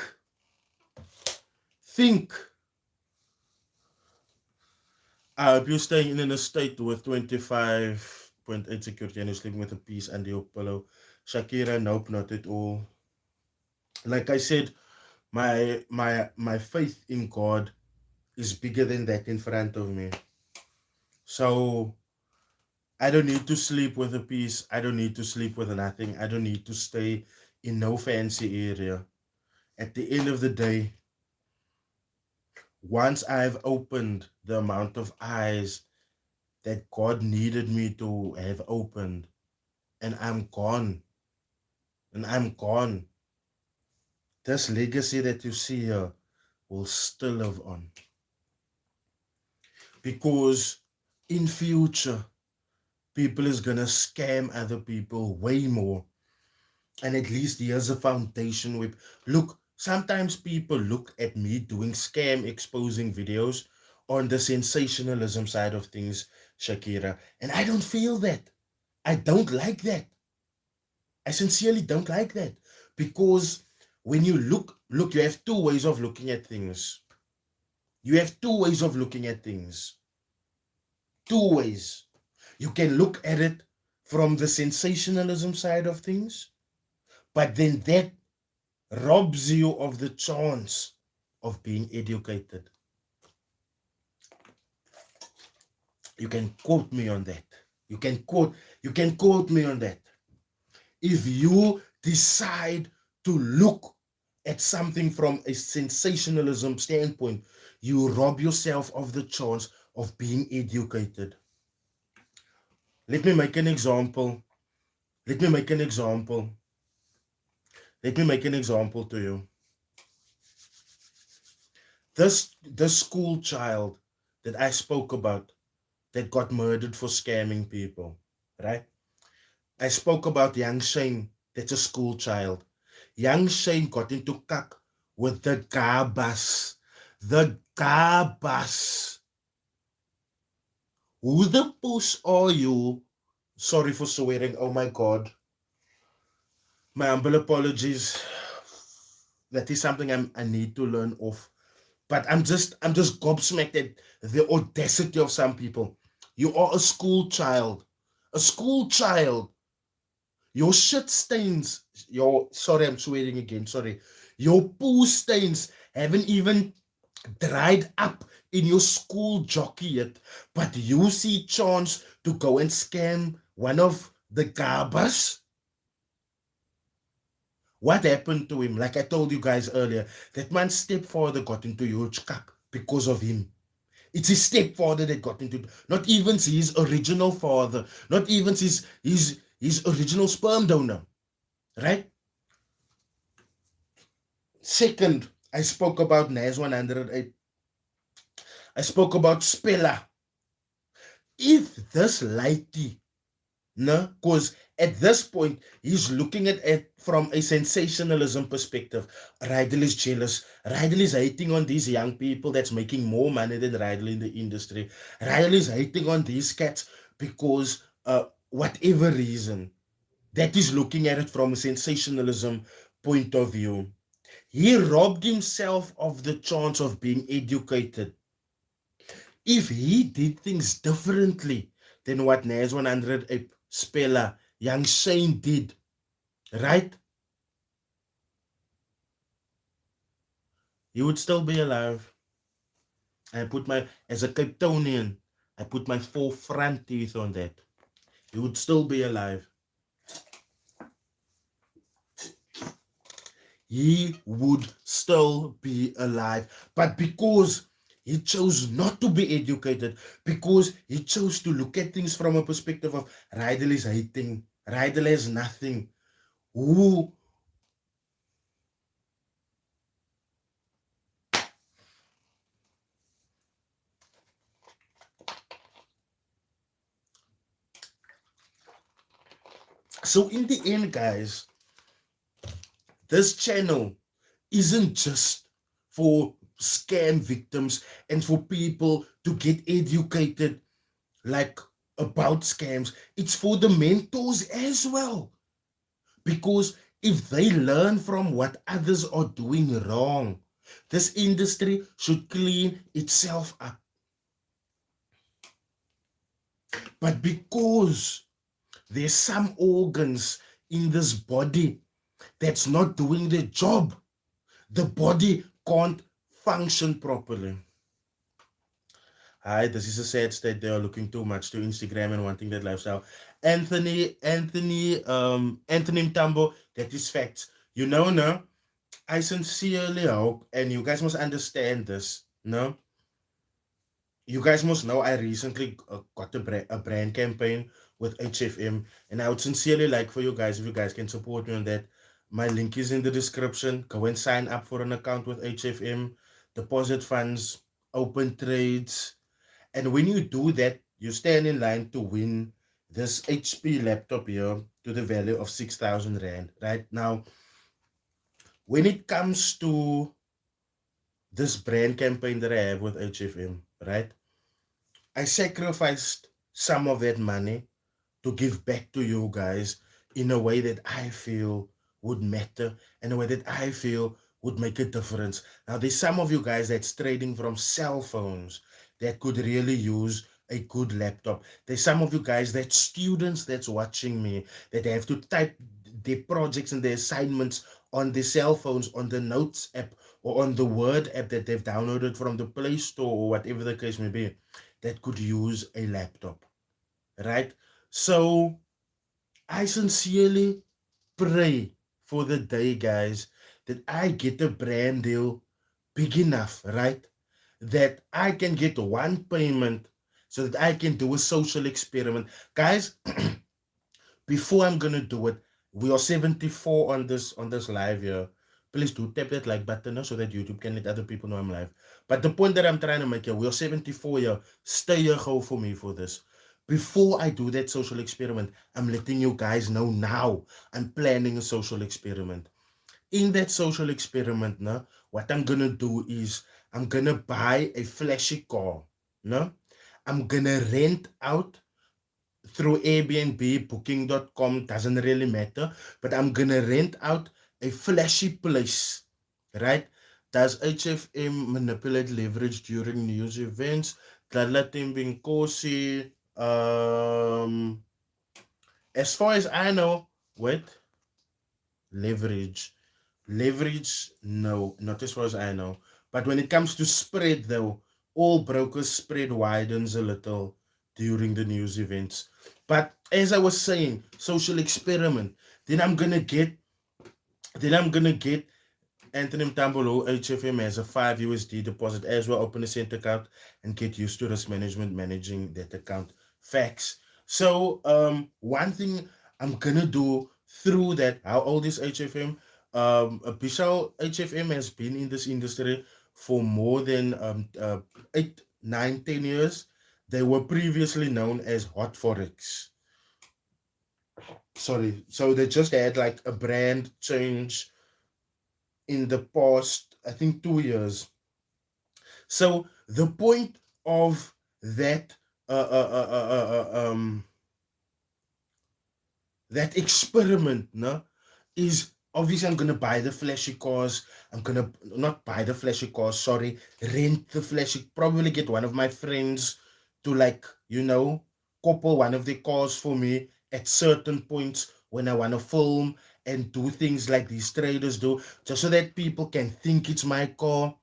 I hope you're staying in a state with 25.8 security and you're sleeping with a piece under your pillow. Shakira, nope, not at all. Like I said, my faith in God is bigger than that in front of me. So I don't need to sleep with a piece. I don't need to sleep with nothing. I don't need to stay in no fancy area. At the end of the day, once I've opened the amount of eyes that God needed me to have opened, and I'm gone. And I'm gone. This legacy that you see here will still live on. Because in future, people is gonna scam other people way more. And at least here's a foundation with, look, sometimes people look at me doing scam exposing videos on the sensationalism side of things, Shakira, and I don't feel that. I don't like that. I sincerely don't like that. Because when you look, you have two ways of looking at things. You have two ways of looking at things. Two ways. You can look at it from the sensationalism side of things, but then that robs you of the chance of being educated. You can quote me on that. You can quote me on that. If you decide to look at something from a sensationalism standpoint, you rob yourself of the chance of being educated. Let me make an example. Let me make an example. Let me make an example to you. This school child that I spoke about that got murdered for scamming people, right? I spoke about young Shane, that's a school child. Young Shane got into cuck with the gabas. The gabas. Who the push are you? Sorry for swearing, oh my God. My humble apologies. That is something I need to learn off. But I'm just gobsmacked at the audacity of some people. You are a school child. A school child. Your shit stains, sorry, I'm swearing again, sorry. Your poo stains haven't even dried up in your school jockey yet, but you see chance to go and scam one of the gabas. What happened to him? Like I told you guys earlier, that man's stepfather got into huge cuck because of him. It's his stepfather that got into it. Not even his original father. Not even his original sperm donor. Right? Second, I spoke about NAS 108. I spoke about Speller. If this lighty, no, because at this point, he's looking at it from a sensationalism perspective. Rydell is jealous. Rydell is hating on these young people that's making more money than Rydell in the industry. Rydell is hating on these cats because whatever reason, that is looking at it from a sensationalism point of view. He robbed himself of the chance of being educated. If he did things differently than what NAS 100 Speller, young Shane did, right? He would still be alive. As a Capetonian, I put my 4 front teeth on that. He would still be alive. He would still be alive. But because he chose not to be educated, because he chose to look at things from a perspective of Rydell is hating, Rydell has nothing. Who? So in the end, guys, this channel isn't just for scam victims and for people to get educated like about scams. It's for the mentors as well. Because if they learn from what others are doing wrong, this industry should clean itself up. But because there's some organs in this body that's not doing their job, the body can't function properly. Hi, this is a sad state. They are looking too much to Instagram and wanting that lifestyle. Anthony Mtambo, that is facts. You know, no, I sincerely hope, and you guys must understand this, no? you guys must know I recently got a brand campaign with HFM, and I would sincerely like for you guys, if you guys can support me on that. My link is in the description. Go and sign up for an account with HFM, deposit funds, open trades, and when you do that, you stand in line to win this HP laptop here to the value of 6,000 Rand. Right now, when it comes to this brand campaign that I have with HFM, right? I sacrificed some of that money to give back to you guys in a way that I feel would matter, in a way that I feel would make a difference. Now, there's some of you guys that's trading from cell phones that could really use a good laptop. There's some of you guys, that students that's watching me, that have to type their projects and their assignments on the cell phones, on the Notes app, or on the Word app that they've downloaded from the Play Store, or whatever the case may be, that could use a laptop, right? So I sincerely pray for the day, guys, that I get a brand deal big enough, right? That I can get one payment so that I can do a social experiment. Guys, before I'm gonna do it, we are 74 on this live here. Please do tap that like button so that YouTube can let other people know I'm live. But the point that I'm trying to make here, we are 74 here. Stay here, go for me for this. Before I do that social experiment, I'm letting you guys know now. I'm planning a social experiment. In that social experiment, no, what I'm gonna do is I'm gonna buy a flashy car. No, I'm gonna rent out through Airbnb, booking.com, doesn't really matter, but I'm gonna rent out a flashy place, right? Does HFM manipulate leverage during news events? Dlala being cozy. As far as I know, wait, leverage. Leverage, no, not as far as I know. But when it comes to spread, though, all brokers spread widens a little during the news events. But as I was saying, social experiment. Then I'm gonna get, then I'm gonna get Anthony Tambolo, HFM, as a 5 USD deposit as well. Open a cent account and get used to risk management managing that account. Facts. So one thing I'm gonna do through that, how old is HFM? Bishal HFM has been in this industry for more than 8, 9, 10 years. They were previously known as Hot Forex. Sorry. So they just had like a brand change in the past, I think, 2 years. So the point of that uh, uh, uh, uh, uh, um, that experiment, no, is obviously I'm gonna buy the flashy cars. I'm gonna not buy the flashy cars, sorry, rent the flashy, probably get one of my friends to, like, couple one of the cars for me at certain points when I wanna film and do things like these traders do, just so that people can think it's my car.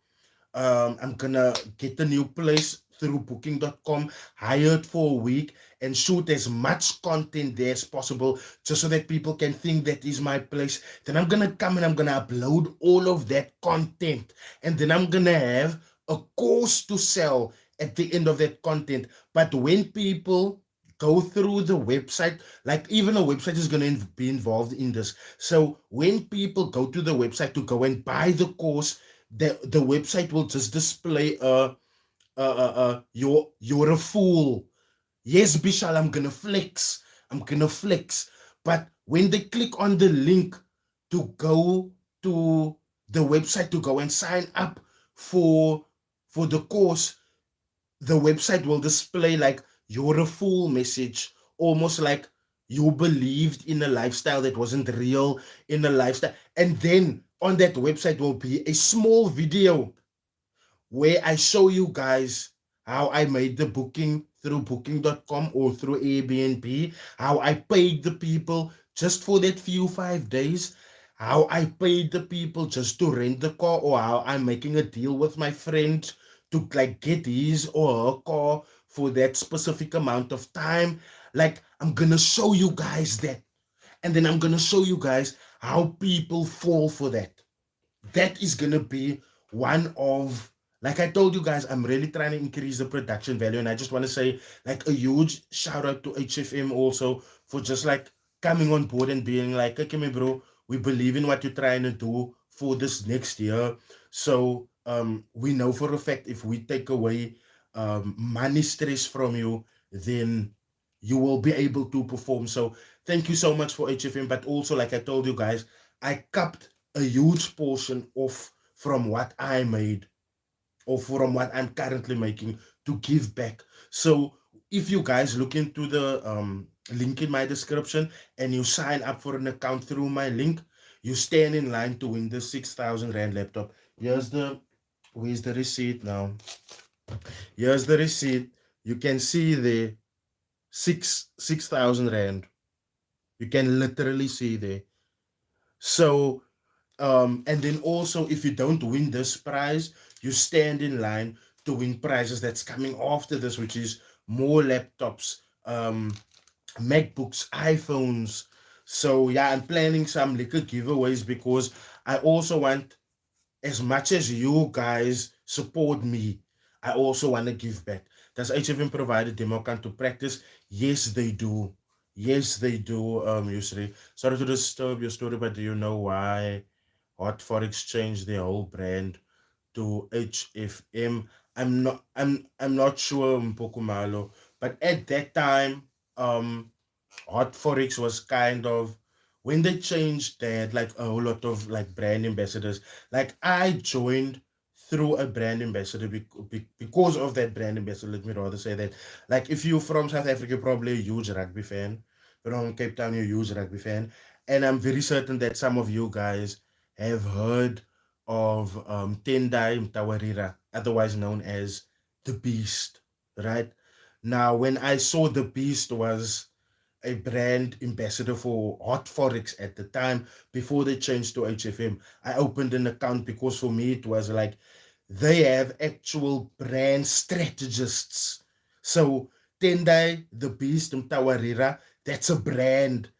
I'm gonna get a new place through booking.com, hire it for a week, and shoot as much content there as possible, just so that people can think that is my place. Then I'm gonna come and I'm gonna upload all of that content, and then I'm gonna have a course to sell at the end of that content. But when people go through the website, like, even a website is going to be involved in this. So when people go to the website to go and buy the course, the website will just display you're a fool. Yes, Bishal, I'm gonna flex. I'm gonna flex. But when they click on the link to go to the website to go and sign up for the course, the website will display like you're a fool message, almost like you believed in a lifestyle that wasn't real, in a lifestyle. And then on that website will be a small video where I show you guys how I made the booking through booking.com or through Airbnb, how I paid the people just for that few 5 days, how I paid the people just to rent the car, or how I'm making a deal with my friend to, like, get his or her car for that specific amount of time. Like, I'm gonna show you guys that. And then I'm gonna show you guys how people fall for that. That is gonna be one of Like I told you guys, I'm really trying to increase the production value, and I just want to say like a huge shout out to HFM also for just like coming on board and being like, okay, me bro, we believe in what you're trying to do for this next year. So we know for a fact if we take away money stress from you, then you will be able to perform. So thank you so much for HFM. But also, like I told you guys, I capped a huge portion off from what I made or from what I'm currently making to give back. So if you guys look into the link in my description and you sign up for an account through my link, you stand in line to win the 6,000 Rand laptop. Where's the receipt now? Here's the receipt. You can see the 6,000 Rand. You can literally see there. So and then also, if you don't win this prize, you stand in line to win prizes that's coming after this, which is more laptops, MacBooks, iPhones. So yeah, I'm planning some little giveaways because I also want, as much as you guys support me, I also want to give back. Does HFM provide a demo account to practice? Yes, they do. Yes, they do, Yusri. Sorry to disturb your story, but do you know why Hot Forex changed their whole brand to HFM? I'm not sure, Mpokumalo, but at that time, um Hot Forex was kind of, when they changed, they had like a whole lot of like brand ambassadors. Like I joined through a brand ambassador because of that brand ambassador. Let me rather say that. Like if you're from South Africa, probably a huge rugby fan. From Cape Town, you're a huge rugby fan. And I'm very certain that some of you guys have heard of Tendai Mtawarira, otherwise known as the Beast, right? Now, when I saw the Beast was a brand ambassador for Hot Forex at the time before they changed to HFM, I opened an account because for me it was like they have actual brand strategists. So Tendai, the Beast, Mtawarira, that's a brand.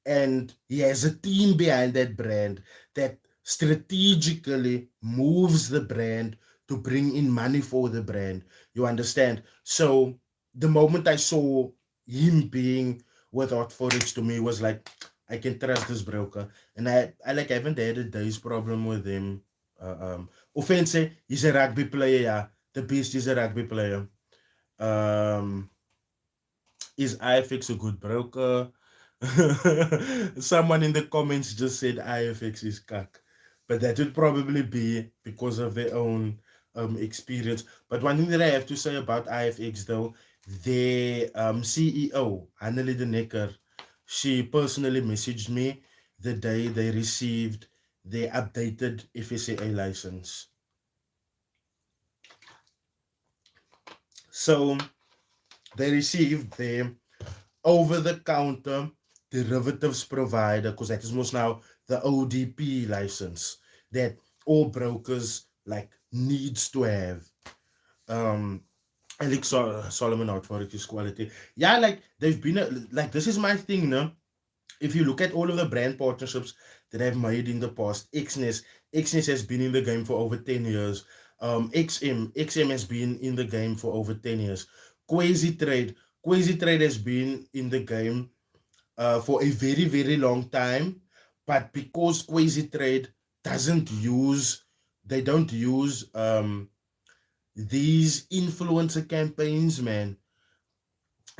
And he has a team behind that brand that strategically moves the brand to bring in money for the brand. You understand? So the moment I saw him being with Hot Forex, to me was like, I can trust this broker. And I like haven't had a day's problem with him. Offense, he's a rugby player, yeah. The Beast is a rugby player. Um, is IFX a good broker? Someone in the comments just said IFX is cuck, but that would probably be because of their own experience. But one thing that I have to say about IFX though, their CEO, Anneli de Necker, she personally messaged me the day they received their updated FSA license. So they received their over-the-counter derivatives provider, because that is most now the ODP license that all brokers like needs to have. Um, Alex Solomon out for his quality. Yeah, like they've been like this is my thing, no? If you look at all of the brand partnerships that I've made in the past, Xness has been in the game for over 10 years. XM has been in the game for over 10 years. Quasi Trade has been in the game for a very, very long time. But because Quasi Trade doesn't use, they don't use these influencer campaigns, man.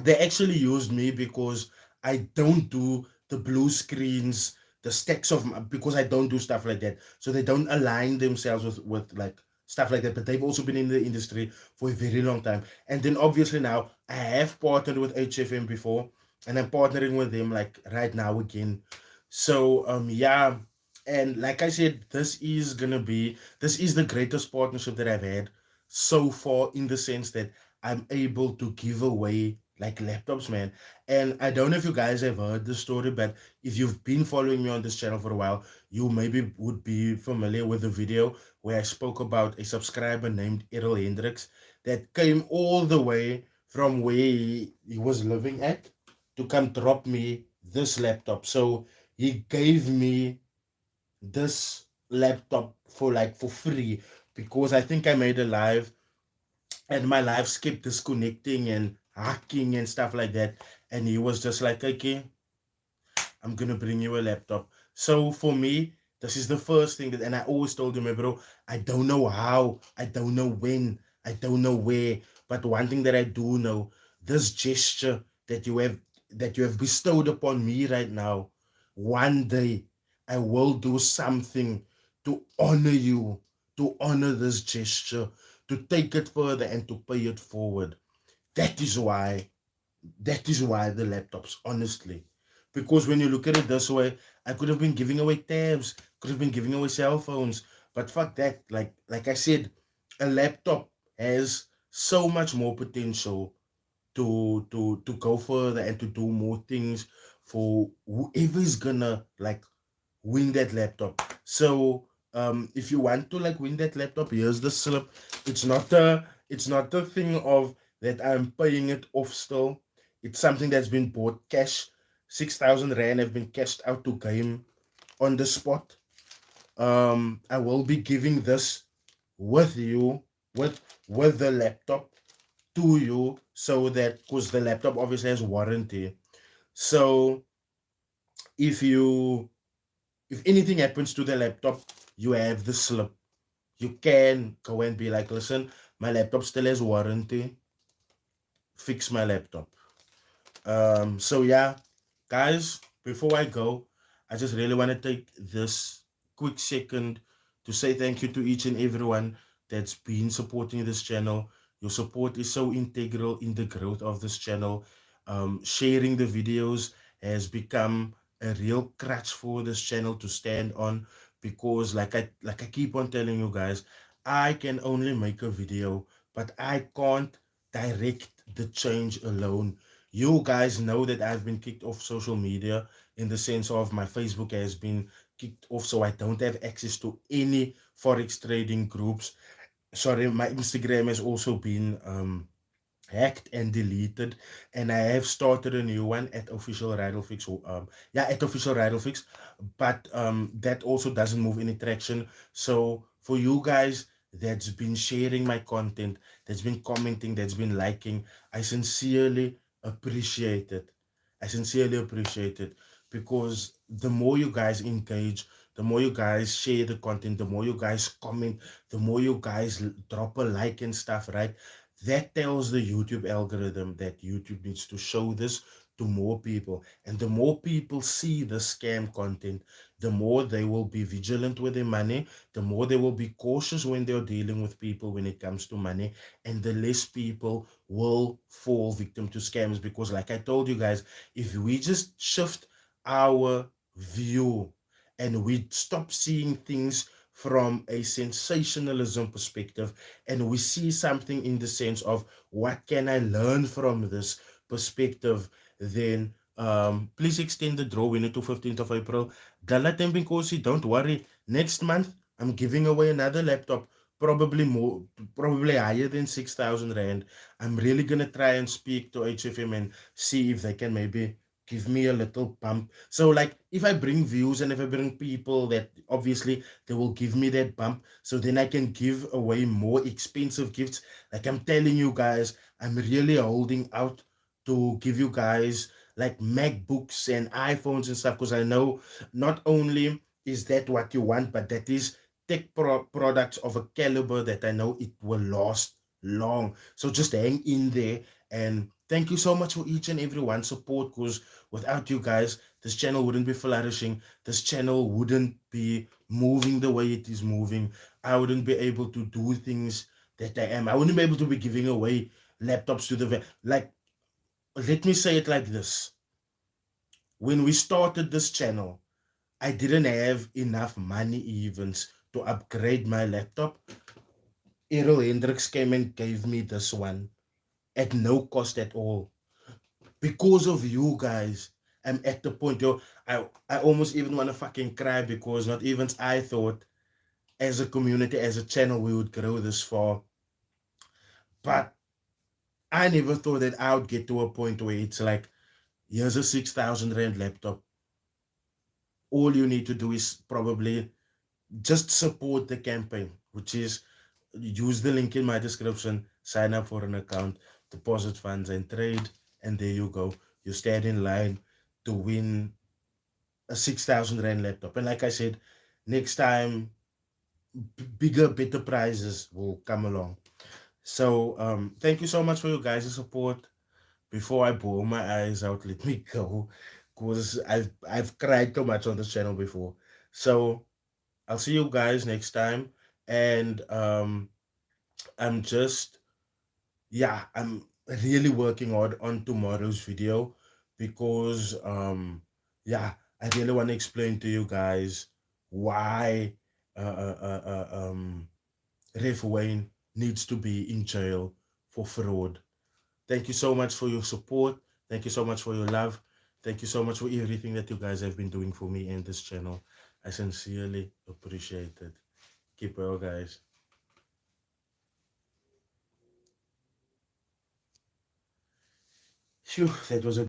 They actually used me because I don't do the blue screens, the stacks of, because I don't do stuff like that. So they don't align themselves with like stuff like that. But they've also been in the industry for a very long time. And then obviously now I have partnered with HFM before, and I'm partnering with them like right now again. So yeah, and like I said, this is the greatest partnership that I've had so far, in the sense that I'm able to give away like laptops, man. And I don't know if you guys have heard the story, but if you've been following me on this channel for a while, you maybe would be familiar with the video where I spoke about a subscriber named Errol Hendricks that came all the way from where he was living at to come drop me this laptop. So he gave me this laptop for like for free, because I think I made a live and my lives kept disconnecting and hacking and stuff like that. And he was just like, okay, I'm gonna bring you a laptop. So for me, this is the first thing that, and I always told him, "Hey, bro, I don't know how, I don't know when, I don't know where, but one thing that I do know, this gesture that you have bestowed upon me right now, one day I will do something to honor you, to honor this gesture, to take it further and to pay it forward. That is why that is why the laptops, honestly. Because when you look at it this way, I could have been giving away tabs, could have been giving away cell phones, but fuck that. Like I said, a laptop has so much more potential to go further and to do more things for whoever is gonna like win that laptop. So if you want to like win that laptop, here's the slip. It's not a thing of that I'm paying it off still. It's something that's been bought cash. 6,000 rand have been cashed out to game on the spot. I will be giving this with you, with with the laptop to you, so that because the laptop obviously has warranty. So if you if anything happens to the laptop, you have the slip. You can go and be like, listen, my laptop still has warranty. Fix my laptop. So yeah, guys, before I go, I just really want to take this quick second to say thank you to each and everyone that's been supporting this channel. Your support is so integral in the growth of this channel. Sharing the videos has become a real crutch for this channel to stand on, because like I keep on telling you guys, I can only make a video, but I can't direct the change alone. You guys know that I've been kicked off social media, in the sense of my Facebook has been kicked off, so I don't have access to any Forex trading groups. Sorry, my Instagram has also been hacked and deleted, and I have started a new one at official Ridelfix. At official Ridelfix, but that also doesn't move any traction. So for you guys that's been sharing my content, that's been commenting, that's been liking, I sincerely appreciate it. I sincerely appreciate it, because the more you guys engage, the more you guys share the content, the more you guys comment, the more you guys drop a like and stuff, right? That tells the YouTube algorithm that YouTube needs to show this to more people. And the more people see the scam content, the more they will be vigilant with their money, the more they will be cautious when they're dealing with people when it comes to money, and the less people will fall victim to scams. Because, like I told you guys, if we just shift our view and we stop seeing things from a sensationalism perspective, and we see something in the sense of what can I learn from this perspective, then please extend the draw winner to 15th of April. Dala Tempinkosi, don't worry. Next month, I'm giving away another laptop, probably more, probably higher than 6,000 Rand. I'm really going to try and speak to HFM and see if they can maybe give me a little bump. So like if I bring views and if I bring people, that obviously they will give me that bump, so then I can give away more expensive gifts. Like I'm telling you guys, I'm really holding out to give you guys like MacBooks and iPhones and stuff, because I know not only is that what you want, but that is products of a caliber that I know it will last long. So just hang in there, and thank you so much for each and every one support, because without you guys, this channel wouldn't be flourishing. This channel wouldn't be moving the way it is moving. I wouldn't be able to do things that I am. I wouldn't be able to be giving away laptops to like, let me say it like this. When we started this channel, I didn't have enough money even to upgrade my laptop. Errol Hendricks came and gave me this one at no cost at all. Because of you guys, I'm at the point, I almost even want to fucking cry, because not even I thought as a community, as a channel, we would grow this far. But I never thought that I would get to a point where it's like, here's a 6,000 Rand laptop. All you need to do is probably just support the campaign, which is use the link in my description, sign up for an account, deposit funds, and trade. And there you go. You stand in line to win a 6,000 Rand laptop. And like I said, next time, bigger, better prizes will come along. So, thank you so much for your guys' support. Before I bawl my eyes out, let me go, because I've cried too much on this channel before. So I'll see you guys next time, and I'm just yeah, I'm really working hard on tomorrow's video because yeah, I really want to explain to you guys why Ref Wayne needs to be in jail for fraud. Thank you so much for your support. Thank you so much for your love. Thank you so much for everything that you guys have been doing for me and this channel. I sincerely appreciate it. Keep well, guys. Phew, that was a